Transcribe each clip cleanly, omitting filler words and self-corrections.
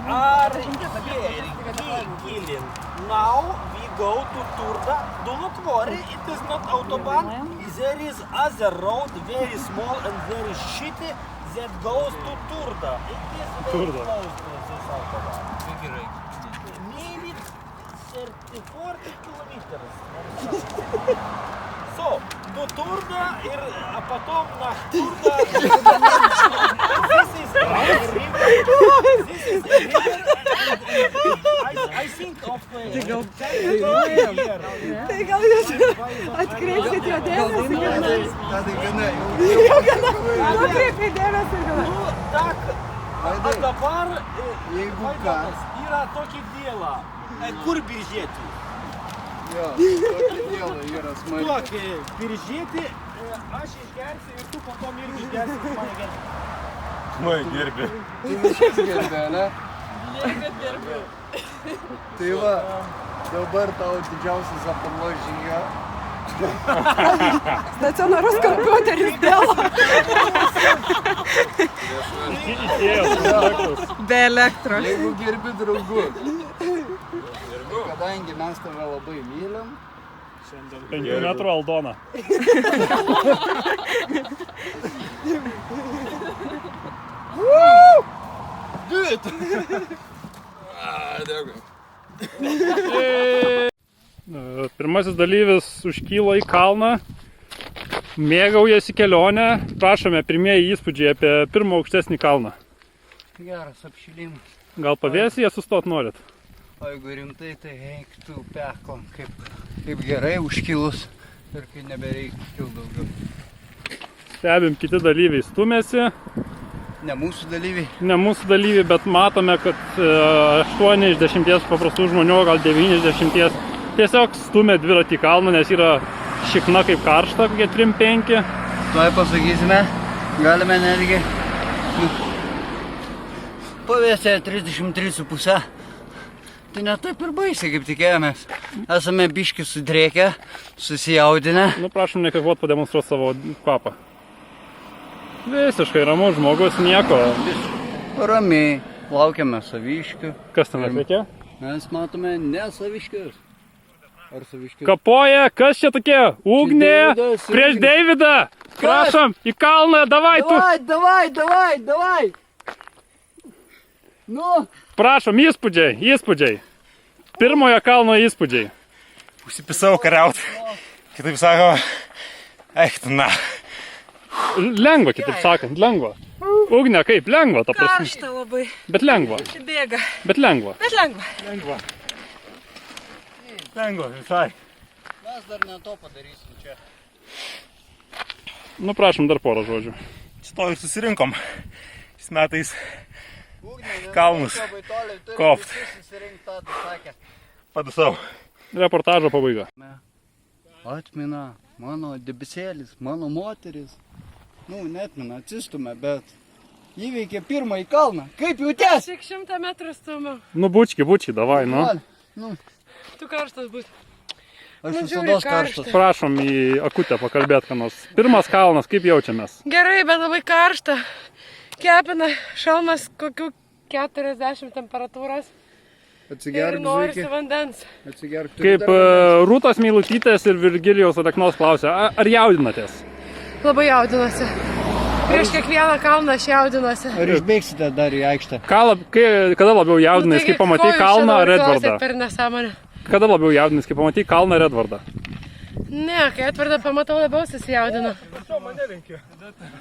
are very killing. Now we go to Turda. Do not worry, it is not autobahn. There is other road, very small and very shitty, that goes to Turda. It is very close to this autobahn. Maybe 30-40 kilometers. So, do Turda, a потом на Turda. This is a river. I think of Tai gal jūs atkreipsit jo dėmesį? Jau gana. Atkreipit dėmesį gal. Так, а dabar Jeigu ką. yra tokį dėlą. Kur biržėti? Jo, tokį dėlą yra smarkiai. Tokį biržėti, aš išgersiu ir tu po to irgi išgersi, mane gerbi. Mane gerbi. Tu visus gerbi, ne? Niekad gerbiu. Tai va, dabar tavo didžiausias aptarlos žyga. Stacionarus kompiuteris dėlo. Be elektros. Jeigu gerbi draugus. Kadangi mes tave labai mylim. 5 metrų Aldona. Pirmasis dalyvis užkylo į kalną, mėgaujasi kelionę. Prašome pirmieji įspūdžiai apie pirmą aukštesnį kalną. Geras apšilimas. Gal pavėsyje sustot norit? O jeigu rimtai, tai eiktų pekom, kaip gerai užkilus ir kai nebereikia kilt daugiau. Stebim, kiti dalyviai stumėsi. Ne mūsų dalyviai. Ne mūsų dalyviai, bet matome, kad 8 iš 10 paprastų žmonių, gal 9 iš 10 tiesiog stumė dviratį į kalną, nes yra šikna kaip karšta, kokie 3-5. Tuoj pasakysime, galime netgi pavėsė 33,5. Tai ne taip ir baisiai, kaip tikėjomės. Esame biški sudrėkę, susijaudinę. Nu, prašom nekvėpuot pademonstruoti savo kvapą. Visiškai ramus žmogus, nieko. Ramiai, laukiame saviškių. Kas ten atveikia? Mes matome ne saviškius. Ar saviškius? Kapoja, kas čia tokie? Ugnė, Deividas, prieš Deividą. Prašom, į kalną, davai tu. Davai. Nu. Prašom, įspūdžiai. Pirmojo kalno įspūdžiai. Užsipisau kariaut. Kitaip sako, na. Lengva, kitaip sakant, lengva. Ugnė, kaip? Lengva, ta prasme. Karšta labai. Bet lengva. Bėga. Bet lengva. Lengva, visai. Mes dar ne to padarysim čia. Nu, prašom, dar porą žodžių. Šito ir susirinkom. Šiais metais kalnus kopt. Padusau. Reportažo pabaiga. Atmina mano debesėlis, mano moteris. Nu, netmina, atsistumė, bet įveikė pirmąjį kalną. Kaip jautės? Tik 100 metrų stumiau. Nu, bučki, davai, nu. Tu karštas būt. Aš Nu, visados žiūri, karštas. Prašom į akutę pakalbėti, ką nors. Pirmas kalnas, kaip jaučiamės? Gerai, bet labai karšta. Kepina šalmas kokių 40 temperatūros. Ir Atsigerk norisi zuikį. vandens. Atsigerk. Kaip Rūtos Meilutytės ir Virgilijaus Aleknos klausia, ar jaudinatės? Labai jaudinuosi. Prieš kiekvieną kalną aš jaudinuosi. Ar išbėgsite dar į aikštę? Kada labiau jaudinais, kai pamatai kalną ar Edvardą? Per nesąmonę. Kada labiau jaudinais, kai pamatai kalną ar Edvardą? Ne, kai Edvardą pamatau, labiau susijaudinu.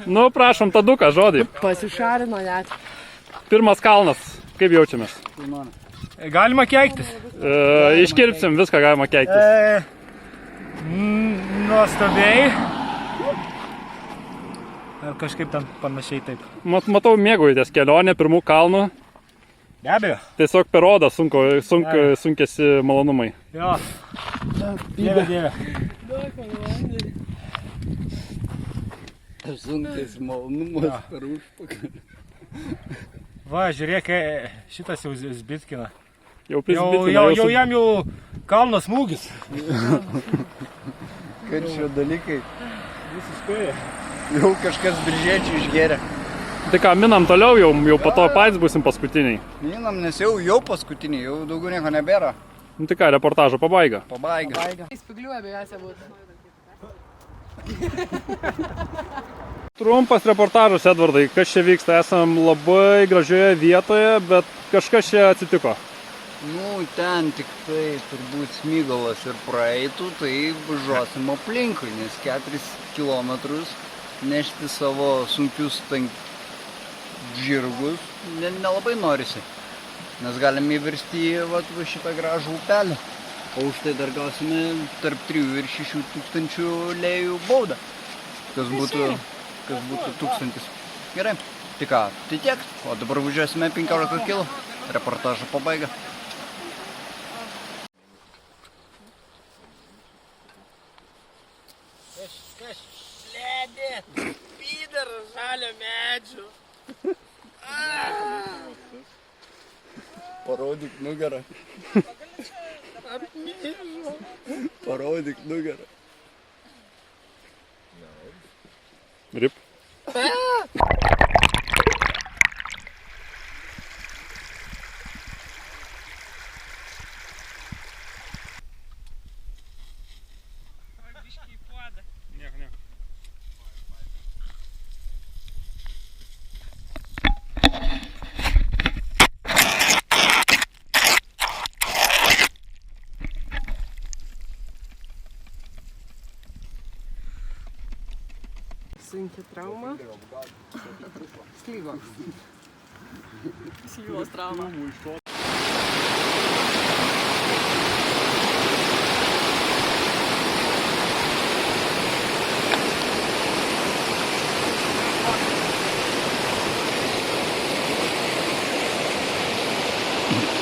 Nu, prašom, taduką žodį. Pasišarino net. Pirmas kalnas, kaip jaučiamės? Galima keiktis. Iškirpsim, viską galima keiktis. Nuostabiai. Ar kažkaip ten panašiai taip. Matau, mėgaujatės kelionę pirmų kalnų. Be abejo. Tiesiog per odą sunkėsi malonumai. Jo. Dieve. Sunkiai malonumas per užpakalį. Va, žiūrėk, šitas jau zbitkina. Jau Jau jam jau kalno smūgis. Karščio dalykai. Visiškai. Jau kažkas biržiečių išgeria. Tai ką, minam toliau, jau po to patys būsim paskutiniai. Minam, nes jau paskutiniai, jau daugiau nieko nebėra. Nu tai ką, reportažo pabaiga. Pabaiga. Spigliuoja abiejose būtų. Trumpas reportažas, Edvardai, kas čia vyksta, esam labai gražioje vietoje, bet kažkas čia atsitiko. Nu, ten tik tai turbūt Smygalas ir praeitų, tai važiuosim aplinkui, nes 4 kilometrus nešti savo sunkius žirgus nelabai norisi. Nes galime įvirsti į šitą gražų upelį. O už tai dar gausime tarp 3 ir 6 tūkstančių lėjų baudą. Kas būtų 1000. Gerai. Tai ką, tai tiek. O dabar važiuosime 15 km. Reportažo pabaiga. Ledė, pyder žalio medžių. Parodyk nugarą. Parodyk nugarą. Rip. Nieko. Sunki trauma. Slygos. Slygos trauma.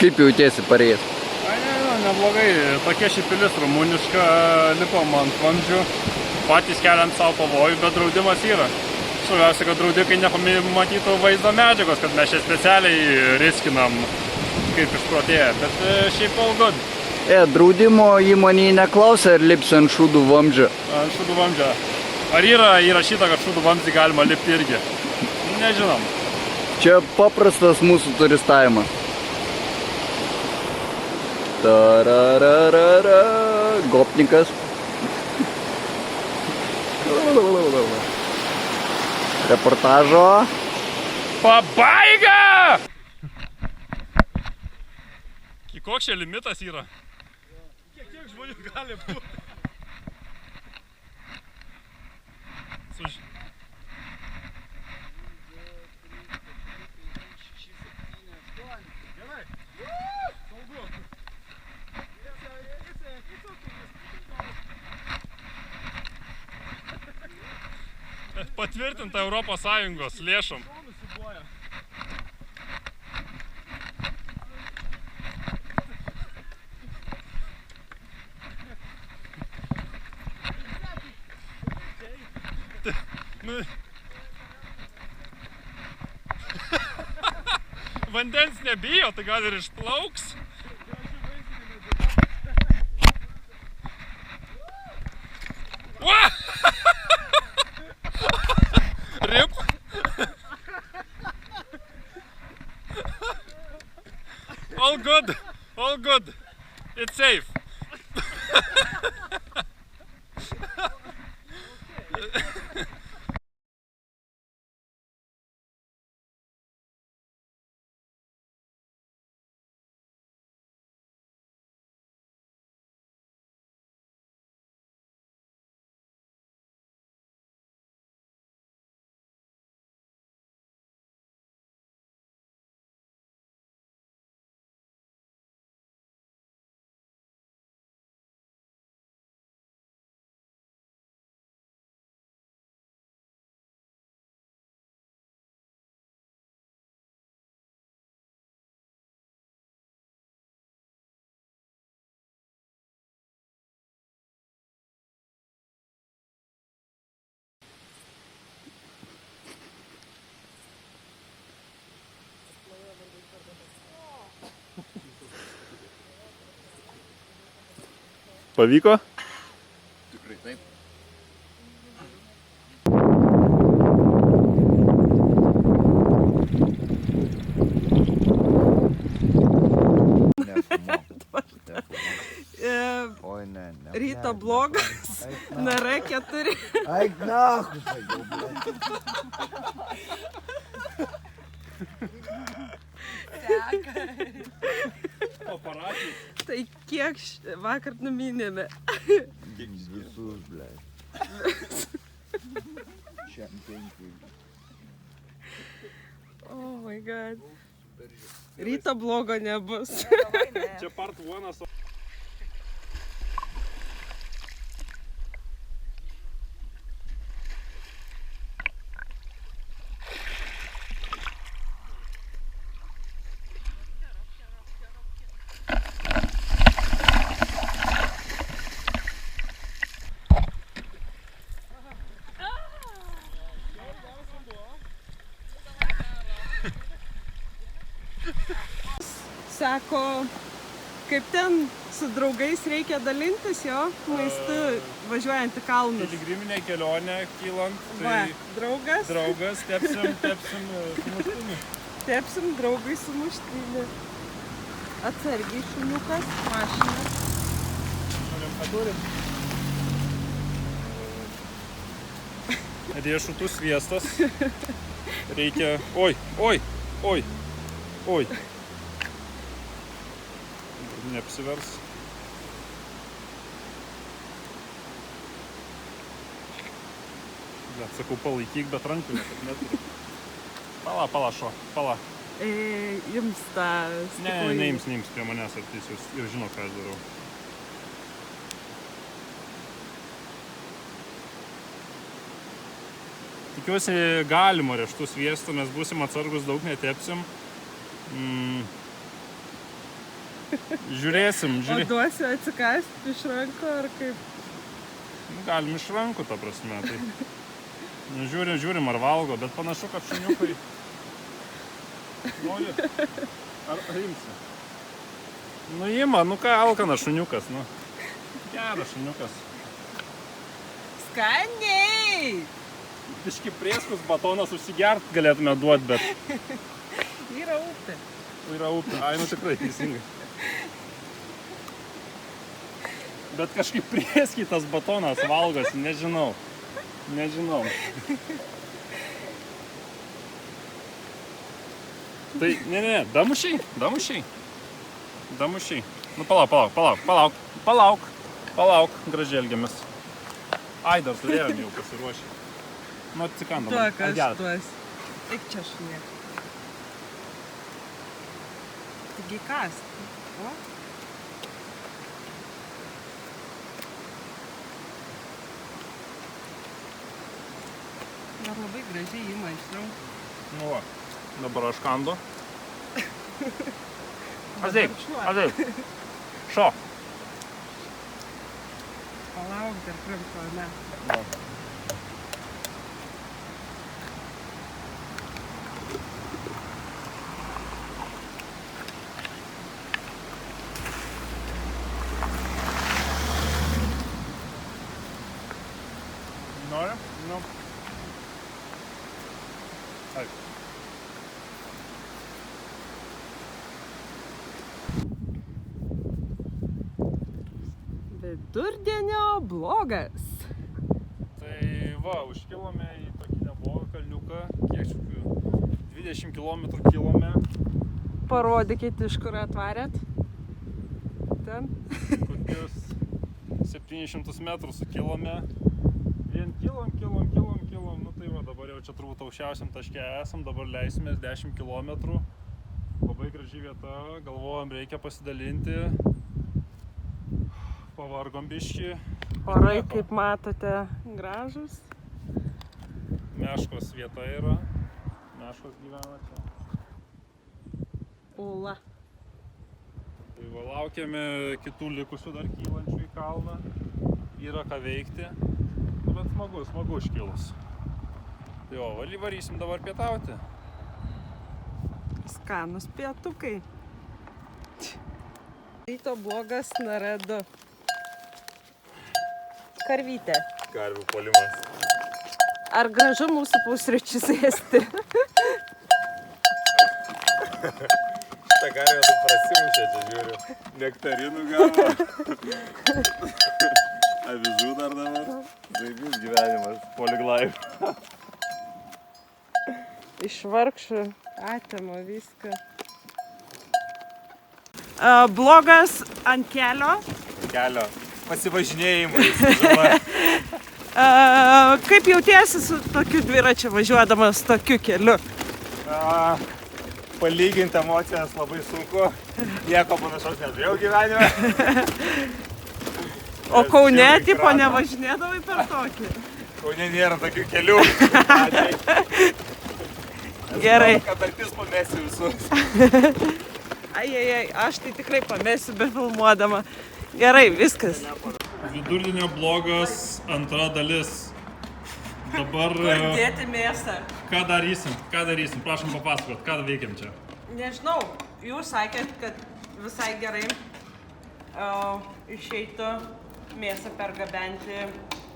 Kaip jautiesi parėjęs? Neblogai, tokia ši pilis rumuniška, lipom ant vamzdžių, patys keliant savo pavojų, bet draudimas yra. Svarbiausia, kad draudikai nepamatytų vaizdo medžiagos, kad mes čia specialiai riskinam kaip išprotėję, bet šiaip all good. Draudimo įmonėje neklausė, ar lipsi ant šūdų vamzdžio. Ant šūdų vamzdžio. Ar yra įrašyta, kad šūdų vamzdį galima lipti irgi? Nežinom. Čia paprastas mūsų turistavimas. Tarararara, gopnikas. Reportažo pabaiga! Koks čia limitas yra? Kiek žmonių gali būti? Patvirtinta Europos Sąjungos lėšom. Vandens nebijo, tai gal ir išplauks. Rip. All good, all good. It's safe. Pavyko? Tikrai taip. Ryto blogas, nara 4. Eik nachus, sakiau, blėt. Tai kiek vakar numinėme? Visus, blėt. Šiam 5. Oh my god. Ryto blogo nebus. Čia part 1. Sako, kaip ten su draugais reikia dalintis jo maistu važiuojant į kalnus. Piligriminė kelionė kylant, Va, tai draugas. draugas, tepsim sumuštinį. Tepsim draugui sumuštinį. Atsargiai šuniukas, mašina. Turim, ką turim. Riešutų sviestas. Reikia... Oi. Neapsivers. Bet sakau, palaikyk, bet rankų neturi. Pala, šo. Jums tą... Ne, neims prie manęs ateis ir žino, ką aš darau. Tikiuosi galimo riešutų sviesto, mes būsim atsargus, daug netepsim. Žiūrėsim. O duosiu atsikasti iš rankų ar kaip? Galim iš rankų, ta prasme. Tai... Žiūrim ar valgo, bet panašu, kad šuniukai... Nori? Ar imsi? Nu ima, nu ką alkana šuniukas, nu. Geras šuniukas. Skaniai! Biški prieskus batonas užsigert galėtume duoti, bet... Yra upė. Yra upė. Ai, nu tikrai, teisingai. Bet kažkaip prieskiai tas batonas valgosi, nežinau. Tai, ne, damušiai. Nu, palauk, gražiai elgiamės. Ai, dar turėjom jau pasiruošę. Nu, atsikandam. Duok, aš duosiu. Eik čia šunė. Taigi kas? O? Dar labai gražiai ima iš rankų. Nu va, dabar aš kandu. Ateik. Šo. Palauk dar kramto, ne. Nori? Nu. Taip. Vidurdienio blogas. Tai va, užkilome į tokį neblogą kalniuką, kiek šokių 20 km kilome. Parodykit, iš kur atvarėt. Ten. Kokius 700 metrų sukilome. Vien kilom. Nu tai va, dabar jau čia turbūt aukščiausiam taške esam, dabar leisimės 10 km. Labai graži vieta, galvojom, reikia pasidalinti. Pavargom biškį. Orai, kaip matote, gražus. Meškos vieta yra. Meškos gyvena čia. Ula. Tai va, laukiame kitų likusių dar kylančių į kalną. Yra ką veikti. Bet smagu iškilus. Tai jo, varysim dabar pietauti. Skanus pietukai. Ryto blogas nara 2. Karvytė. Karvių puolimas. Ar gražu mūsų pusryčius ėsti? Šitą karvę tu prasimušė, čia žiūriu. Nektarinų gavo. Avižų dar dabar. Taip gyvenimas. Poliglaiv. Iš vargšų atėmo viską. Blogas ant kelio. Kelio. Pasivažinėjimais. Kaip jautiesi su tokiu dviračiu važiuodamas tokiu keliu? Palyginti emocijas labai sunku. Nieko panašaus neturėjau gyvenime. O Kaune tipo nevažinėdavai per tokį? Kaune nėra tokių kelių. Gerai. Kad akis pamėsiu visus. Ai, aš tai tikrai pamėsiu befilmuodama. Gerai, viskas. Vidurdienio blogas antra dalis. Dabar... Kur dėti mėsą? Ką darysim? Prašom papasakot, ką veikiam čia? Nežinau, jūs sakėt, kad visai gerai išeitų mėsą pergabenti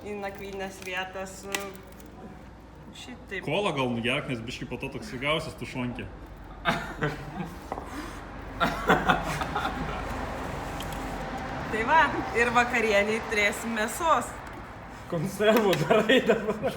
į nakvynės vietas. Šitaip. Kolą gal nugerk, nes biškai po to toks įgausias tu šonkė. Tai va, ir vakarieniai turėsim mėsos. Konservų darai dabar.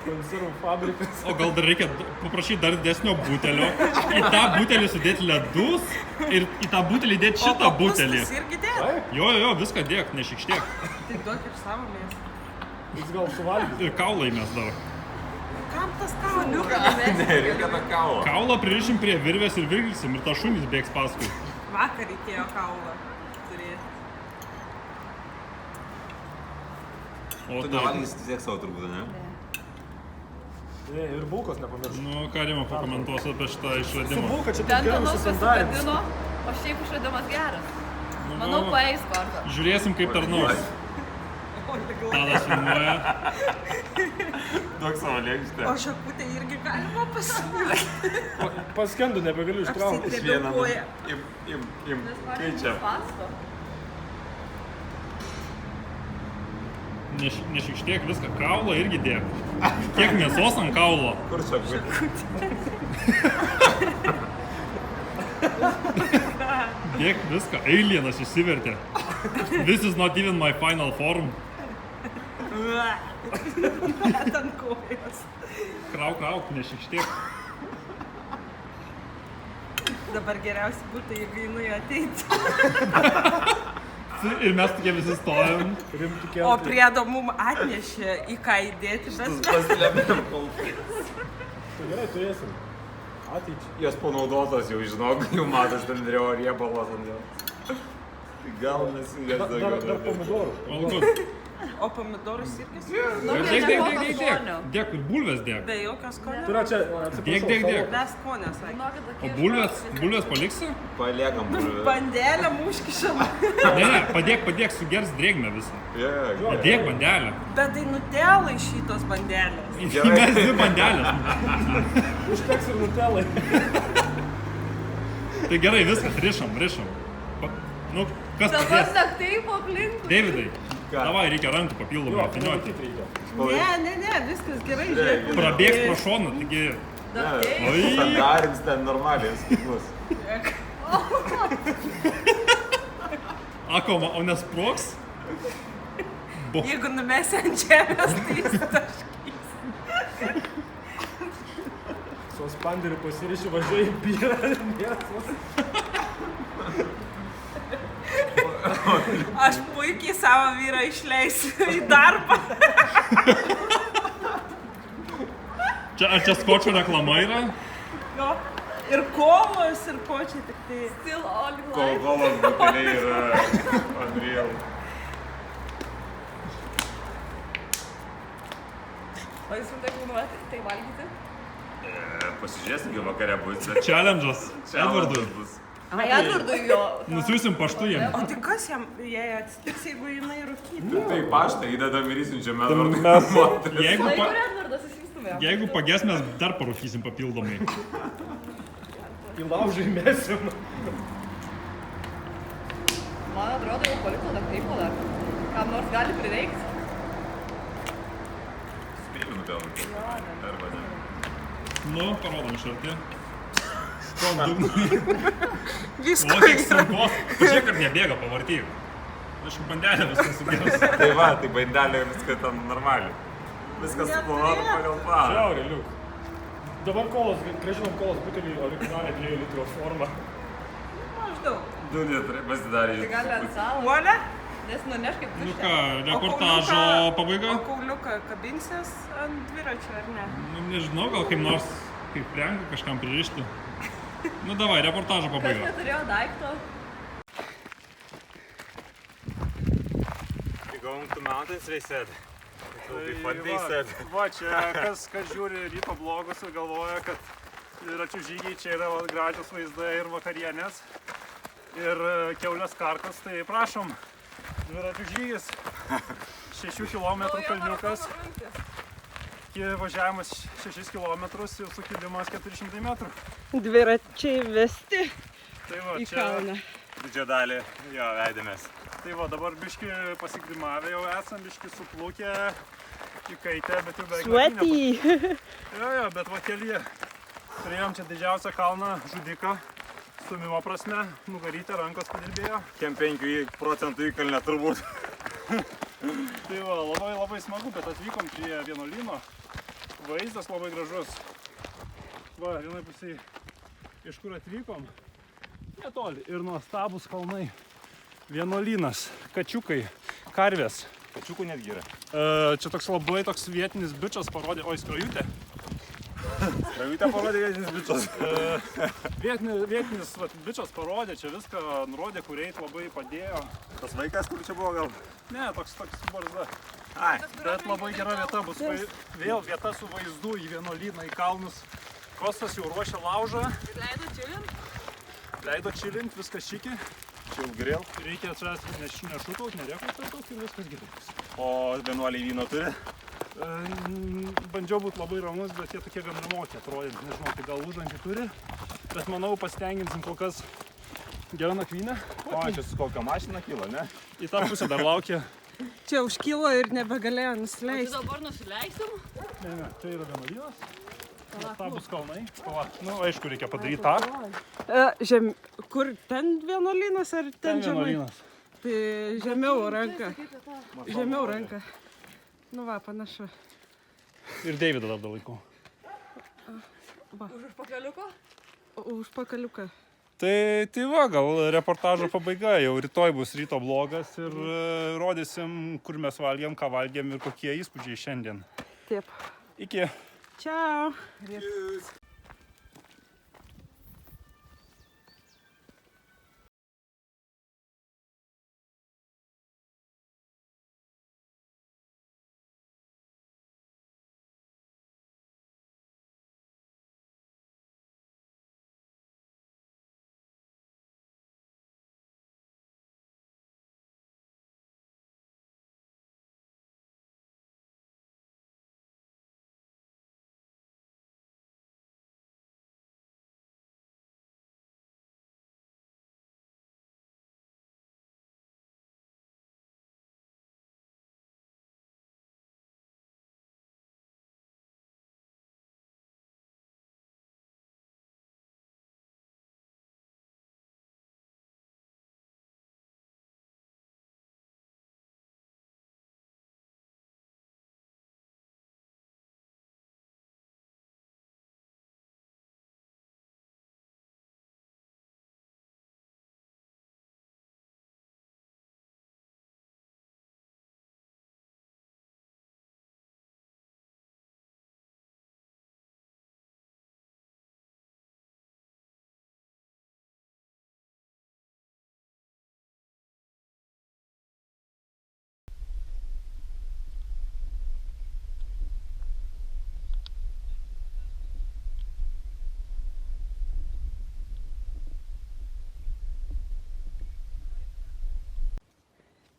Konservų fabrikas. O gal dar reikia paprašyti dar didesnio butelio, į tą butelį sudėti ledus ir į tą butelį dėti šitą butelį. O kopūstus irgi dėt? Jo, viską dėk, nešikštiek. Tai duok ir savo mėsą. Jis gal suvalgys. Ir kaulą įmes dar. Kam tas kauliukas? Nereikia tą kaulą. Kaulą pririšim prie virvės ir virgilsim ir ta šunys bėgs paskui. Vakar reikėjo kaulą turėti. O Tu nevalgysi tiek savo turbūt, ne? Ir bulkos nepamiršau. Nu, ką Rima pakomentuos apie šitą Su išradimą? bulka čia taip Bent gerai manau susidarė. pasigadino, o šiaip išradimas geras. Nu, Manau, paeis kartą. Žiūrėsim kaip tarnaus. Tadas filmuoja. Duok savo lėkštę. O šakutę irgi galima pasiūlyti. Paskendu, nebegaliu ištraukti. Apsitrėbiau koją. Im. Kai čia? Pasto. Nešikštiek viską, kaulą irgi dėk. Kiek mėsos ant kaulo. Kur šakutė? Dėk viską, alienas išsivertė. This is not even my final form. Net ant kojos. Krauk, nešikštiek. Dabar geriausia būtų, jeigu jinai ateitų. Ir mes tokie visi stovim. O priedo mum atnešė į ką įdėti, bet Paslėmėm kolkai. Tai gerai, turėsim. Ateičiai. Jos panaudotos jau, žinok, jau matas ten dėrėjo riebalas ant jo. Gal nesinės Dar pomidorų. Valgus. o pomidorus irgi su... Dėk, ir bulves dėk. Be jokio skonio. Tai yra čia, atsiprašau, Dėk. Be skonio, sakė. O bulves paliksi? Paliekam bulvę. Bandelę mūškišam. Ne, padėk, sugers drėgmę visą. Dėk bandelę. Bet tai nutelai šitos bandelės. Mes dvi bandelės. Užteks ir nutelai. Tai gerai, viskas, rišam. Nu, kas Dabar padės? tak taip aplinkui. Davidai, davai, reikia rankų papildomai apinioti. Ne, viskas gerai, žiūrėk. Prabėgs pro šoną, taigi... Oi, Sandarins ten normaliai, kaip bus. Akoma, o nesproks? Jeigu numesi ant žemės, tai jis taškys. Su spanderiu pasirišiu, važiuoju į byrą. Mėsos. Aš puikiai savo vyrą išleisiu į darbą. Ar čia skočio reklama yra? Jo. Ir kovos, ir ko čia tik tai. Still all life. Kolos buteliai yra unreal. O jūs rimtai planuojate tai valgyti? Pasižiūrėsim, kai vakare bus. Challenge'as. Edvardui. bus. Ai, Edvardui jo. Nusiųsim paštu jiem. O tai kas jai atsitiks, jeigu jinai rūkytų? Tai paštą įdedam ir įsiunčiam Edvardui. Jeigu, Kur Edvardas įsistumė? jeigu pages, mes dar parūkysim papildomai. Į laužą įmesim. Man atrodo, jau paliko dar taip dar. Kam nors gali prireikti? Spėjimų gal. Arba ne. Nu, parodom iš arti. Visko O, kiek yra. saugos. Pažiūrėk, ar nebėga pavartyk. Aišku, bandelė viskas sugės. Tai va, tai bandelė viskas ten normaliai. Viskas suplanuota pagal planą. Žiauriai, liuk. Dabar kolos, grąžinom kolos butelį originalią 2 litro formą. Maždaug. 2 litrai pasidarė. Tai gali ant savo. Uolė? Nes nuneš kaip Nu tuštę. ką, reportažo pabaiga? O kauliuką kabinsies ant dviračio, ar ne? Nu, nežinau, gal kaip nors, kaip plenką kažkam pririšti. Nu, davai, reportažo Kas pabaiga. neturėjo daikto? We're going to mountains, they said. It will be Tai fun, they said. va, čia kas žiūri ryto blogus ir galvoja, kad dviračių žygiai čia yra gražios vaizdai ir vakarienės. Ir kiaulės karkos, tai prašom, dviračių žygis. 6 km kalniukas, važiavimas 6 km ir sukilimas 400 metrų. Dviračiai vesti Tai va, į čia. kalną. Didžią dalį jo veidėmės. Tai va, dabar biški pasigrimavę jau esam, biški suplūkę, įkaitę, bet jau beveik Sweaty. Jo, bet va kelyje. Turėjom čia didžiausią kalną Žudiką, stumimo prasme, nugarytę, rankos padirbėjo. Kiem 5% įkalnė turbūt. Tai va, labai smagu, bet atvykom prie vienuolyno. Vaizdas labai gražus. Va, vienai pusėje, iš kur atvykom, netoli. Ir nuostabus kalnai. Vienuolynas, kačiukai, karvės. Kačiukų netgi yra. Čia toks labai toks vietinis bičas parodė, oi, skrajutė. Skrajutę parodė vietinis bičas. Vietinis bičas parodė, čia viską nurodė, kur eit, labai padėjo. Tas vaikas, kur čia buvo gal? Ne, toks barzda. Ai, Bet labai gera vieta bus, vėl vieta su vaizdu į vienuolyną, į kalnus. Kostas jau ruošia laužą, Leido čilint? leido čilint, viskas šiki. chill grill. Reikia čia nešutaut, nerėkaut per daug ir viskas gerai bus. O vienuoliai vyno turi? Bandžiau būti labai ramus, bet jie tokie gan ramoki atrodė. Nežinau, tai gal užrankį turi. Bet manau, pasitenginsim kol kas gerą nakvynę. O, čia su kokia mašina kyla, ne? Į tą pusę dar laukia. Čia užkilo ir nebegalėjo Tu nusileisti. dabar nusileistum? Ne, tai yra vienuolynas. Nuostabūs kalnai. Va, nu, aišku, reikia padaryti tą. Kur ten vienuolynas ar ten žemai? vienuolynas. Tai žemiau ranka. Žemiau ranka. Nu va, panašu. Ir Deividą dar laikau. Už užpakaliuko? Už pakaliuką. Tai va, gal reportažo pabaiga, jau rytoj bus ryto blogas ir rodysim, kur mes valgėm, ką valgėm ir kokie įspūdžiai šiandien. Taip. Iki. Čiau.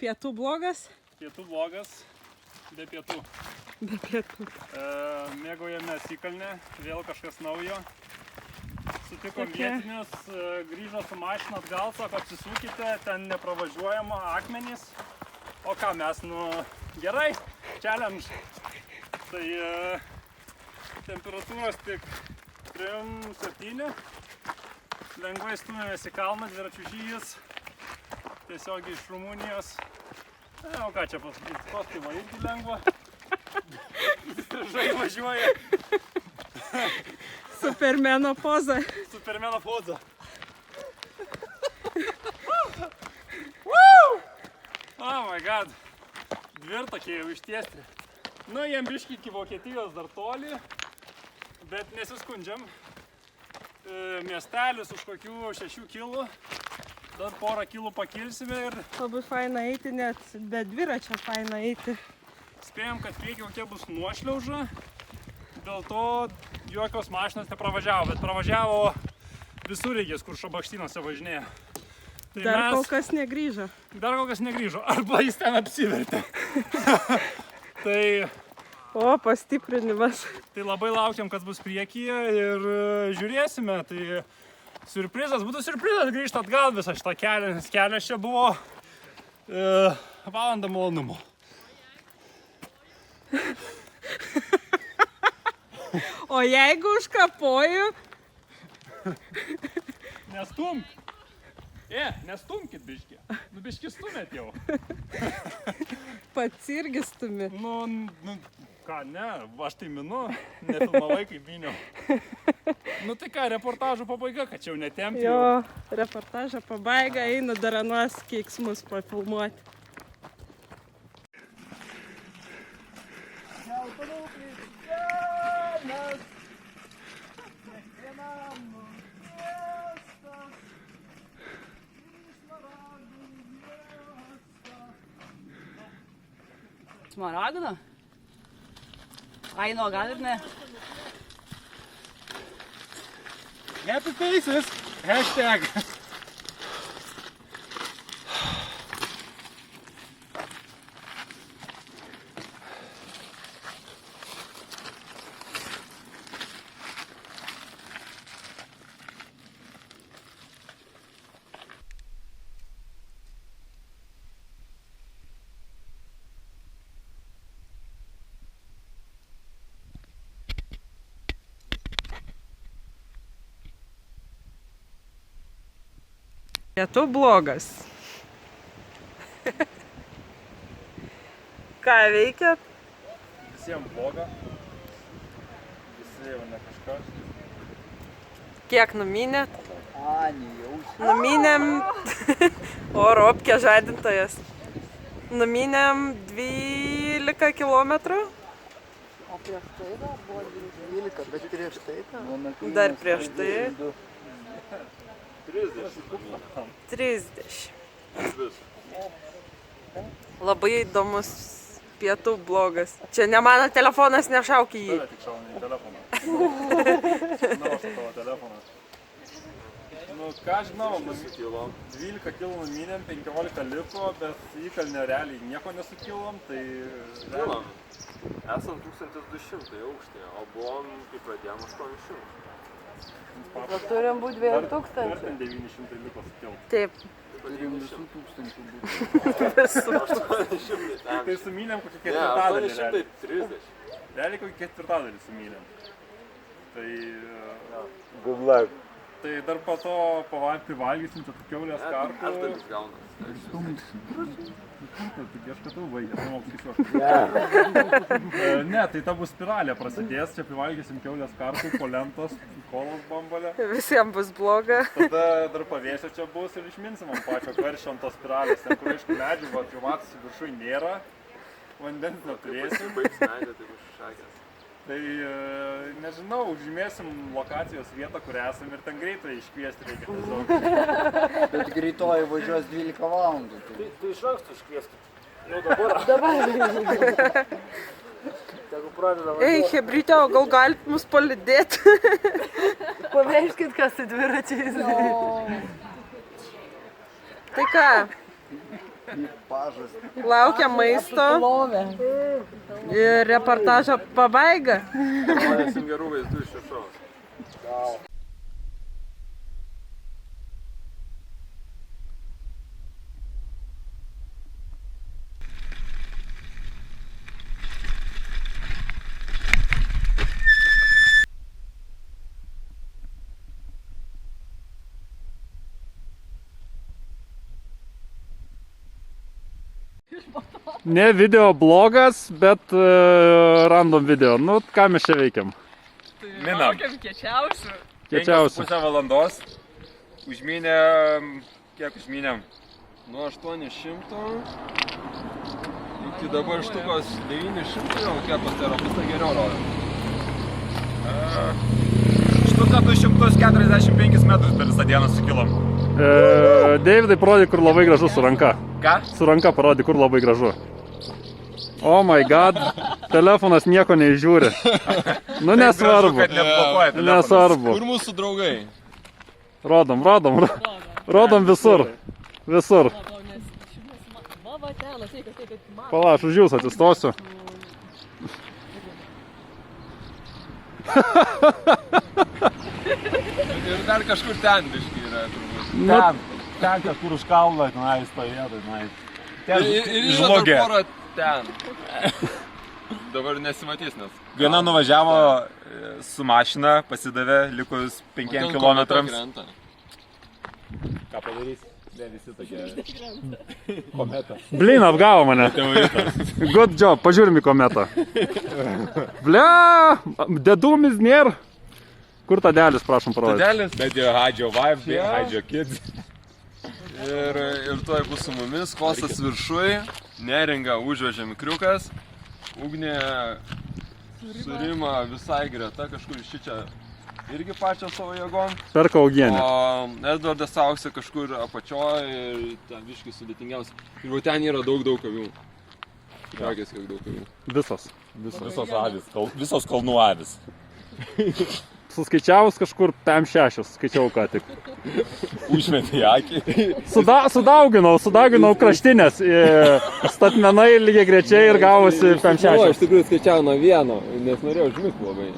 Pietų blogas? Pietų blogas, be pietų. Be pietų. Mėgaujamės įkalnę, vėl kažkas naujo. Sutikom Tokia. vietinius, grįžo su mašina atgal, sako, apsisukite, ten nepravažiuojama akmenys. O ką mes, nu gerai, challenge. Tai temperatūros tik 3-7, Lengvai stumėmės į kalną, dviračių žygis. Tiesiog iš Rumunijos. O ką čia pasakyti, kostiumą irgi lengva. Žai važiuoja. Supermeno poza. Supermeno poza. Oh my god. Dvirtakiai jau ištiesti. Nu, jiem biški iki Vokietijos dar toli, bet nesiskundžiam. Miestelis už kokių 6 kilų. Dar porą kilų pakilsime ir Labai faina eiti, net be dviračio faina eiti. spėjom, kad priekyje kokia bus nuošliauža. Dėl to jokios mašinos nepravažiavo, bet pravažiavo visureigis, kur Šabakštynuose važinėja. Tai Dar mes- kol kas negrįžo. Dar kol kas negrįžo, arba jis ten apsivertė. tai, O, pastiprinimas. tai labai laukiam, kas bus priekyje ir žiūrėsime. Tai siurprizas, būtų siurprizas grįžti atgal visą šitą kelią, nes kelias čia buvo valandą malonumo. O jeigu užkapoju, Nestumk. Nestumkit biškį. Nu biškį stumėt jau. pats irgi stumi. Nu, ką, ne, aš tai minu, nefilmavai kaip myniau. Nu tai ką, reportažo pabaiga, kad čia jau netempti. Jo, reportažo pabaiga, einu dar anuos keiksmus pafilmuoti. Smaragdą? Ai, nu, gal ir ne. Happy faces. Hashtag. Pietų blogas. Ką veikiat? Visiems bloga. Visi jau ne kažkas. Kiek numynėt? Nejausi. Numynėm, o Ropkė žadintojas. Numynėm 12 kilometrų. O prieš tai dar buvo 12, bet prieš tai Dar prieš tai 30. Labai įdomus pietų blogas. Čia ne mano telefonas, nešauk į jį. Tave tik šauna į telefoną. Žinau, aš tavo telefoną. Nu, ką žinau, 12 kilų numynėm, 15 liko, bet įkalnio realiai nieko nesukilom, tai... Kilom. Esam 1200 aukštė, o buvom, kai pradėjom, 800. Turim būti 2000. Dar ten 900 liko sukilt. Taip. turim visų tūkstančių būtų. 800 ten. Tai sumynėm kokį Ne, ketvirtadalį. realiai. 830. Realiai kokį ketvirtadalį sumynėm. Tai... Good luck. Tai dar po to privalgysim čia tų kiaulės kartų. Aš dalis gaunas. Taigi aš katau baigęs, nemokysiu. Ne, tai ta bus spiralė prasidės, čia privalgysim kiaulės kartų, po lentos, kolos bambalę. Visiems bus bloga. Tada dar pavėsio čia bus ir išminsim ant pačio karščio ant tos spiralės, ten kur aišku medžių, va, jau matosi viršui nėra, vandens neturėsim. Baigs medį, tai bus šakės. Tai nežinau, užžymėsim lokacijos vietą, kur esam ir ten greitai iškviesti reikia tiesiog. Bet greitoji važiuos 12 valandų. Tai iš anksto iškvieskit. Jau dabar. Tegu pradeda Ei, hebrytė, o gal galit mus palydėti? Pavežkit, kas su dviračiais. Tai ką, Pažas. laukia maisto ir reportažo pabaiga. Norėsim gerų vaizdų iš viršaus. Ne video blogas, bet random video. Nu, ką mes čia veikiam? Minam. Laukiam kiečiausių. Kiečiausių. 5,5 valandos. Užmynė, kiek užmynėm? Nuo 800 iki dabar štukos 900, jau kiek pastaro, pusę geriau rodo. Štuka 245 metrus per visą dieną sukilom. Davidai, parodyk, kur labai gražu su ranka. Ką? Su ranka parodyk, kur labai gražu. Oh my god, telefonas nieko neįžiūri. Nu, nesvarbu. Kad neblokuoja telefonas. Nesvarbu. Kur mūsų draugai? Rodom visur. Visur. Pala, aš už jūs atsistosiu. Ir dar kažkur ten biškai yra turbūt. Ten kažkur už kalną, tenai stovėtų, tenai. Ir žlugė. Porą ten. Dabar nesimatys, nes. Viena nuvažiavo su mašina, pasidavė likus 5 kilometrams. Ką padarys? Ne, visi tokie. Kometa. Blin, apgavo mane. Good job, pažiūrim į kometą. Blia, dedumis nėra. Kur tadelis, prašom parodyti? Tadelis. Bet jau Hadžio vibe, Hadžio kids. Ir tuoj bus su mumis, Kostas viršui, Neringa užvežė mikriukas, Ugnė surima visai greta, kažkur iš čia irgi pačią savo jėgom. Perka augienę. O Edvardas auksė kažkur apačioje ir ten viškai sudėtingiausia. Ir va ten yra daug avių. Žiūrėkis, kiek daug avių. Visos Avis, visos kalnų avis. Suskaičiavus kažkur 5-6, skaičiau ką tik. Užmetė į akį. Sudauginau kraštinės. Statmenai lygiai grečiai ir gavosi 5-6. Aš tikrųjų skaičiavau nuo vieno, nes norėjau užmigti labai.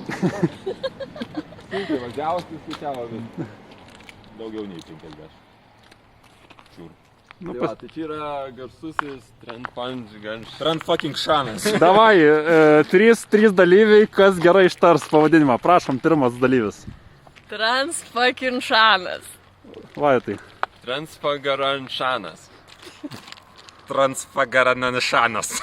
Sunkiai važiavosi, skaičiavo vis. Daugiau nei 50. Tai čia yra garsusis Trend Punch Gunshot. Trend fucking šanas. Davai, 3 dalyviai, kas gerai ištars pavadinimą. Prašom, pirmas dalyvis. Transfucking-šanas. Vai tai. Transfagaranšanas. Transfagaranšanas.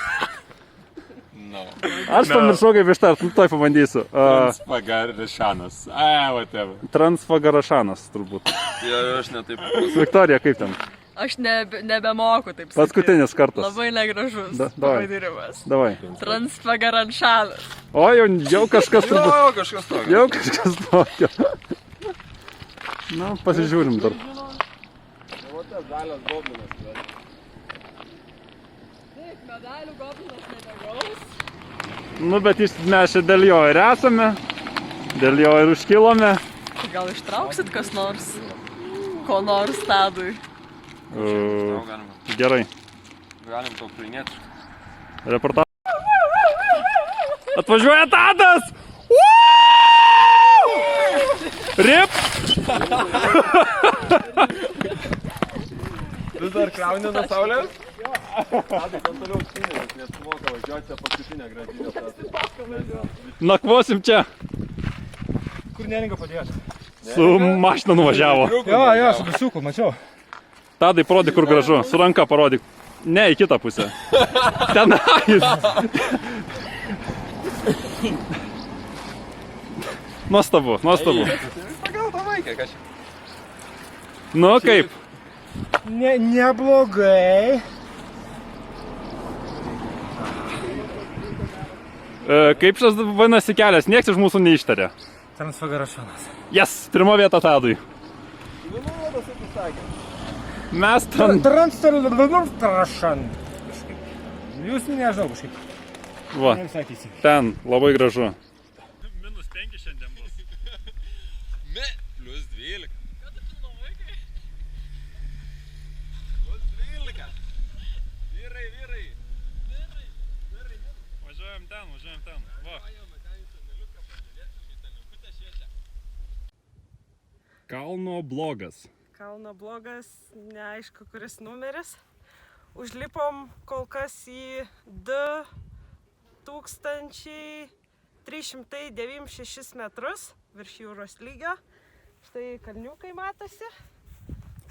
No. Aš pamiršau kaip ištart, nu toj pabandysiu. Transfagaranšanas. Whatever. Transfagarašanas turbūt. Ir aš netaip. Viktorija, kaip ten? Aš nebemoku taip sakyti. Paskutinis kartas. Labai negražus Davai. pavadinimas. Davai. Transfagaranšanas. O, jau kažkas turbūt. Jo, kažkas tokio. Jau kažkas tokio. Na, pasižiūrim dar. O tas žalias goblinas. Taip, medalių goblinas nebegaus. Nu, bet mes čia dėl jo ir esame. Dėl jo ir užkilome. Gal ištrauksit kas nors? Ko nors Tadui? Gerai. Galim to ukrainietiškai. Reportažas. Atvažiuoja Tadas! Rip! Vis dar krauni nuo saulės? Tadai, ten toliau skinės, nes sumoka važiuoti čia paskutinę grandinę. Nakvosim čia. Kur Neringa padės? Su mašina nuvažiavo. Jo, su bisiuku, mačiau. Tadai, parodyk, kur gražu. Su ranka parodyk. Ne, į kitą pusę. Tenais. Nuostabu. Pagal tą vaiką kažkaip. Nu, kaip? Neblogai. Kaip šitas vadinasi kelias? Nieks iš mūsų neištarė. Transfagarašanas. Yes, pirma vieta Tadui. Mes ten... Transfagarašan. Jūs nežinau kažkaip. Va, ten labai gražu. Minus 5 šiandien bus. Ne, plus 12. Ką tu pilno vaikai? Plus 12. Vyrai. Važiuojam ten. Va. Kalno blogas. Kalno blogas, neaišku kuris numeris. Užlipom kol kas į 2396 metrus virš jūros lygio. Štai kalniukai matosi.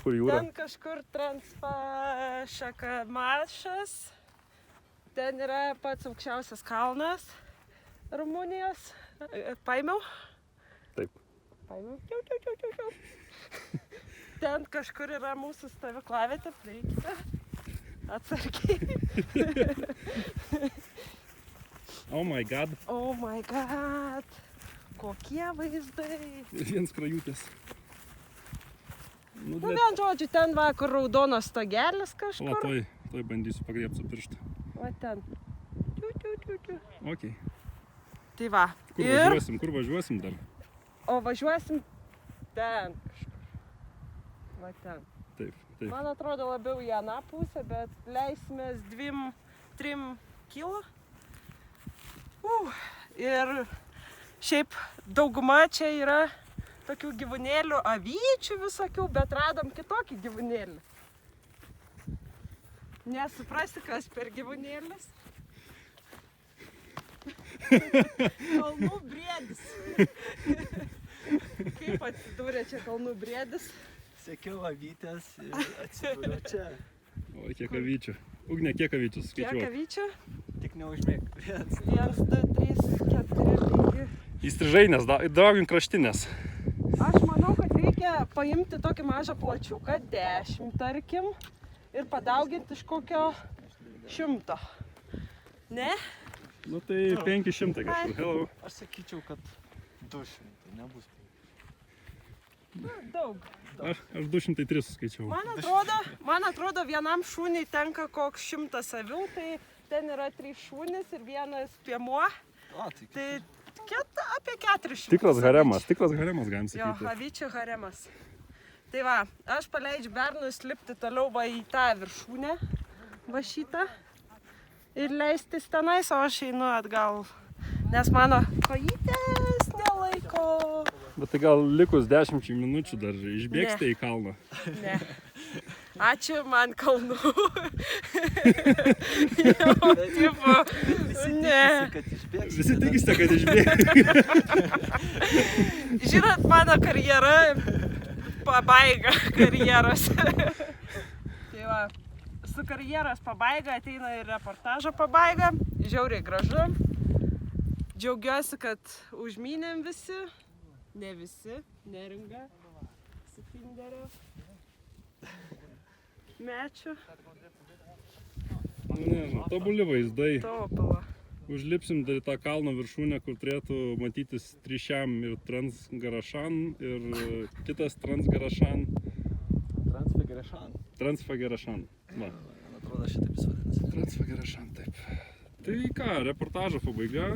Kur jūra? Ten kažkur Transfašakamašas. ten yra pats aukščiausias kalnas Rumunijos. Paėmiau? Taip. Paėmiau. Čiau. Ten kažkur yra mūsų stovyklavietė, prieikite. Atsargiai. Oh my god. Oh my god. Kokie vaizdai. Viens krajutės. Nu, vien žodžiu, ten va, kur raudonas stogelis O, kažkur. toj bandysiu pagriebti su pirštą. Va ten. Čiu. Ok. Tai va. Kur važiuosim dar? O važiuosim ten kažkur. Va ten. Taip. Man atrodo labiau į aną pusę, bet leisimės 2-3 kilo. Ir šiaip dauguma čia yra tokių gyvūnėlių, avyčių visokių, bet radom kitokį gyvūnėlį. Nesuprasi, kas per gyvūnėlis. Kalnų briedis. Kaip atsidūrė čia kalnų briedis? Sekiau avytės ir atsidūriau čia. O, kiek avyčių. Ugne, kiek avyčių Kiek skaičiuok? avyčių? Tik neužmėg. 1, 2, 3, 4, 5. Įstrižainės, daugin kraštinės. Aš manau, kad reikia paimti tokį mažą plačiuką, 10 tarkim, ir padauginti iš kokio 100. Ne? Nu tai 500 kažkur. Hello. Aš sakyčiau, kad 200, nebus. Daug. Aš 203 skaičiau. Man atrodo, vienam šūniui tenka koks 100 avių, tai ten yra 3 šūnis ir vienas piemuo. Tai apie 400. Tikras haremas galim Jo, sakyti. avyčių haremas. Tai va, aš paleidžiu bernus lipti toliau va į tą viršūnę, va šitą, ir leistis tenais, o aš einu atgal, nes mano kojytės nelaiko. Bet tai gal likus 10 minučių dar išbėgsite į kalną? Ne. Ačiū man kalnų. Visi tikisi, kad išbėgs. Žinot, mano karjera, pabaiga karjeros. Tai va, su karjeros pabaiga ateina ir reportažo pabaiga. Žiauriai gražu. Džiaugiuosi, kad užmynėm visi. Ne visi, neringa. Su Tinderio. Mečiu. Tobuli vaizdai. Topila. Užlipsim dar į tą kalno viršūnę, kur turėtų matytis Trišiam ir Transgarašan ir kitas Transgarašan. Transfagarašan. Va. Man atrodo, šitaip jis vadinasi. Transfagarašan, taip. Tai ką, reportažo pabaiga.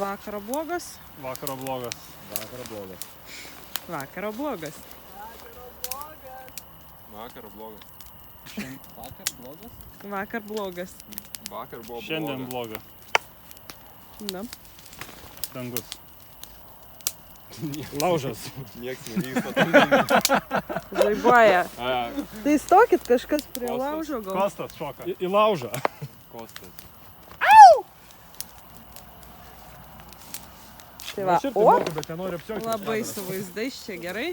Vakaro blogas. Vakaro blogas. Vakaro blogas. Vakaro blogas. Vakar blogas. Vakar buvo Šiandien bloga. Na. Dangus. Laužas. Nieks nevyksta. Žaibuoja. Tai stokit kažkas prie laužo gal. Kostas šoka. Į laužą. Kostas. Tai va, Aš ir tai moku, bet nenoriu apsiauti. labai su vaizdais čia gerai.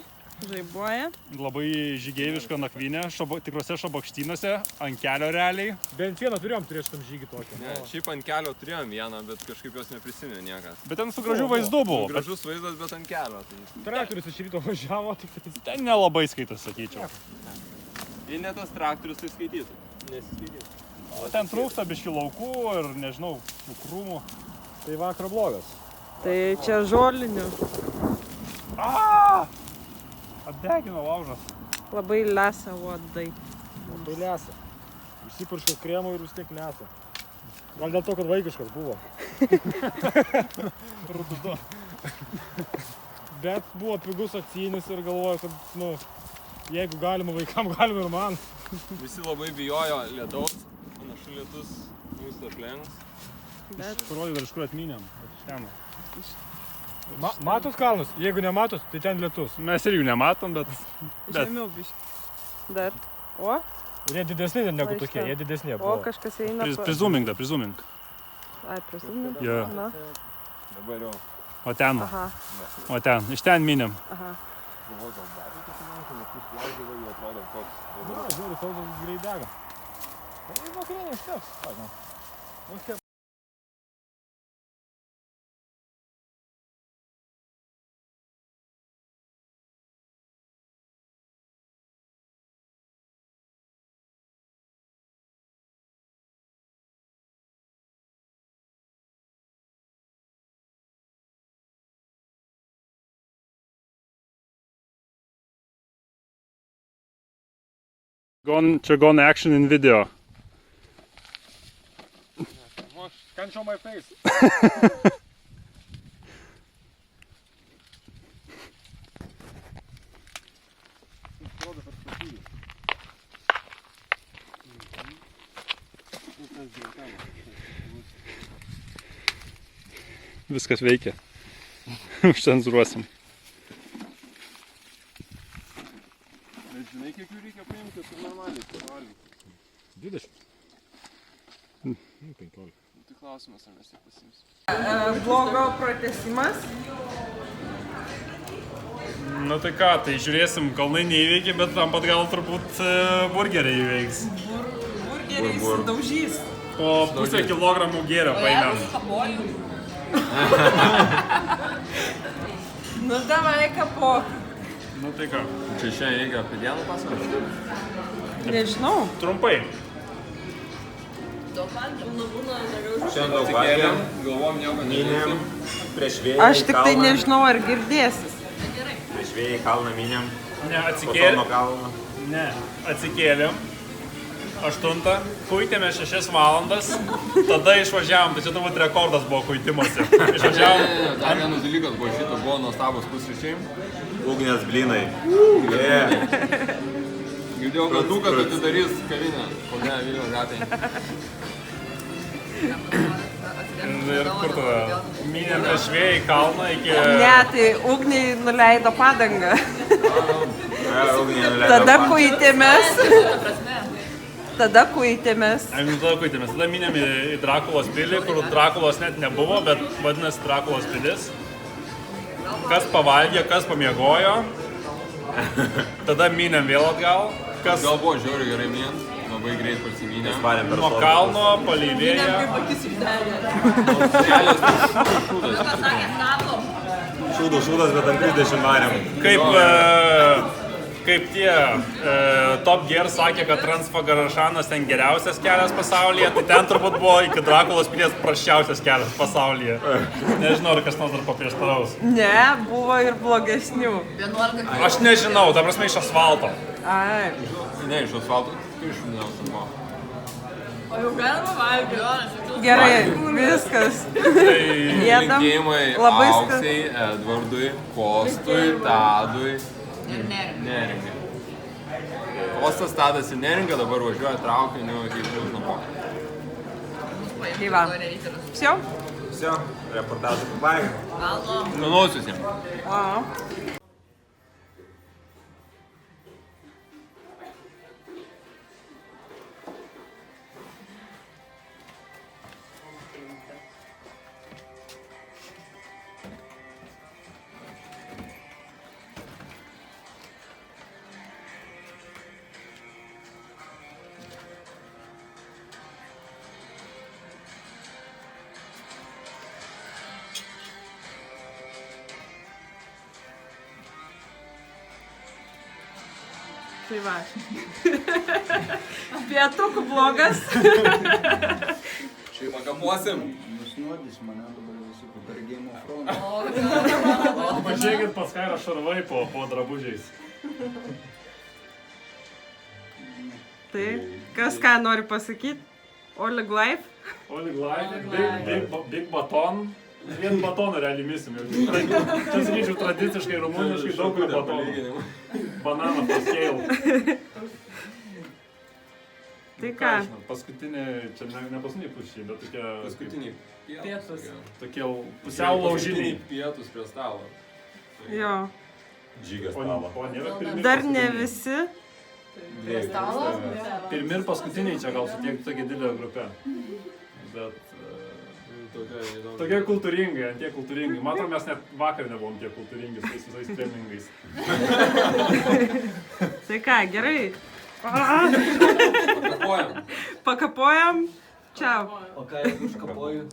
Žaibuoja. Labai žygeiviška nakvynė, tikrose šabakštynuose, ant kelio realiai. Bent vieną turėjom turėti šitam žygį tokį. Ne, šiaip ant kelio turėjom vieną, bet kažkaip jos neprisimė niekas. Bet ten su gražiu vaizdu buvo. Gražus vaizdas, bet ant kelio. Tai... Traktorius iš ryto važiavo, tik tai... Ten nelabai skaitas, sakyčiau. Jei ne tas traktorius, tai skaitytų. Nesiskaitytų. O ten trūksta biški laukų ir, nežinau, krūmų. Tai vakaro blogas. Tai čia žolinių. Apdegino laužas. Labai lesa uodai. Labai lesa. Prisiparšęs kremų ir vis tiek lesa. Gal dėl to, kad vaikiškas buvo. Rutudu. Bet buvo pigus akcijinis ir galvoju, kad, nu, jeigu galima vaikam, galima ir man. Visi labai bijojo lietaus, panašu lietus mūsų aplenks. Parodė dar iš kur atmynėm. Matos kalnus? Jeigu nematos, tai ten lietus. Mes ir jų nematom, bet... Žemiau biškį. Dar. O? Ir jie didesni negu tokie, jie didesni O, buvo. kažkas eina... Prizumink. Ai, prizumink. Jo. Na. Dabar jau. O ten. Aha. O ten. Iš ten minėm. Aha. Galvoju, gal dar reikia nes jūs lauždavo, jau atrodo koks. Na, žiūri, sausas greit dega. Tai vakarienė užteks. Užteks. Čia gone action in video. Can't show my face. Viskas veikia. Užcenzuruosim. Bet žinai, kiek jų reikia paimti, kad ir normaliai pavalgyti. 20. 15. Tai klausimas, ar mes jį pasimsim. Blogo pratęsimas. Nu tai ką, tai žiūrėsim, kalnai neįveikia, bet tam pat gal turbūt burgeriai įveiks. Burgeriai įsidaužys. O pusę kilogramų gėrio paėmėm. Nu, davai kapok. Nu tai ką. Čia šiandien reikia apie dieną pasakoti? Nežinau. Trumpai. Šiandien daug valgėm, galvom nieko nežinėm. Prieš vėją Aš tik tai nežinau, ar girdėsis. Prieš vėją į kalną minėm. Ne, Kalną. atsikėlėm. 8, kuitėme 6 valandas, tada išvažiavom, tai čia turbūt rekordas buvo kuitimuose. Išvažiavom. Dar vienas dalykas buvo šito, buvo nuostabus pusryčiai. Ugnės blynai. Girdėjau, kad Dukas atidarys kavinę, o ne Vilniaus gatvėje. Ir kur tada? Minėm prieš vėją į kalną iki... Ne, tai ugniai nuleido padangą. Ugnė nuleido Tada kuitėmės. Tada kuitėmės. Tada minėm į Drakulos pilį, kur Drakulos net nebuvo, bet vadinasi Drakulos pilis. Kas pavalgė, kas pamiegojo. Tada minėm vėl atgal. Gal buvo žiauriai gerai minėt, labai greit prasimynėm. Nuo kalno, palei vėją. Šūdas, bet ant 30 varėm. Kaip tie Top Gear sakė, kad Transfagarašanas ten geriausias kelias pasaulyje, tai ten turbūt buvo iki Drakulos pilies prasčiausias kelias pasaulyje. Nežinau, ar kas nors dar paprieštaraus. Ne, buvo ir blogesnių. Aš nežinau, ta prasme iš asfalto. Ai. Ne, iš asfalto, iš minėjaus buvo. O jau galima valgyti. Gerai, viskas. Linkėjimai Auksei, Edvardui, Kostui, Tadui. Ir Neringai. Kostas, Tadas ir Neringa dabar važiuoja traukiniu į Vilnapą. Tai va. Все? Все, reportažą pabaigė. Nunuosius jam. Tai va. Pietukų blogas. Šeimą kamuosim. Nusnuodys mane dabar visi per Game of Thrones. Pažiūrėkit, pas ką yra šarvai po drabužiais. Tai, kas ką nori pasakyti? Oleg Life? Oleg Life, Big Baton. Vien batoną realiai misim. Čia sakyčiau tradiciškai, rumuniškai daug yra batonų. Banana for scale. Tai ką? Paskutinė, čia ne paskutiniai pušiai, bet tokie... Paskutiniai pietus. Tokie pusiau laužiniai. Pietus prie stalo. Jo. Žygas stalo. O nėra pirmi. Dar ne visi. Prie stalo? Pirmi ir paskutiniai čia gal sutiektų tokia didelė grupė. Bet... Tokie kultūringai, ant tiek kultūringai. Matau, mes net vakar nebuvom tiek kultūringi su tais visais treningais. Tai ką, gerai. Pakapojam. Pakapojam. Čiau. O ką jeigu užkapoju?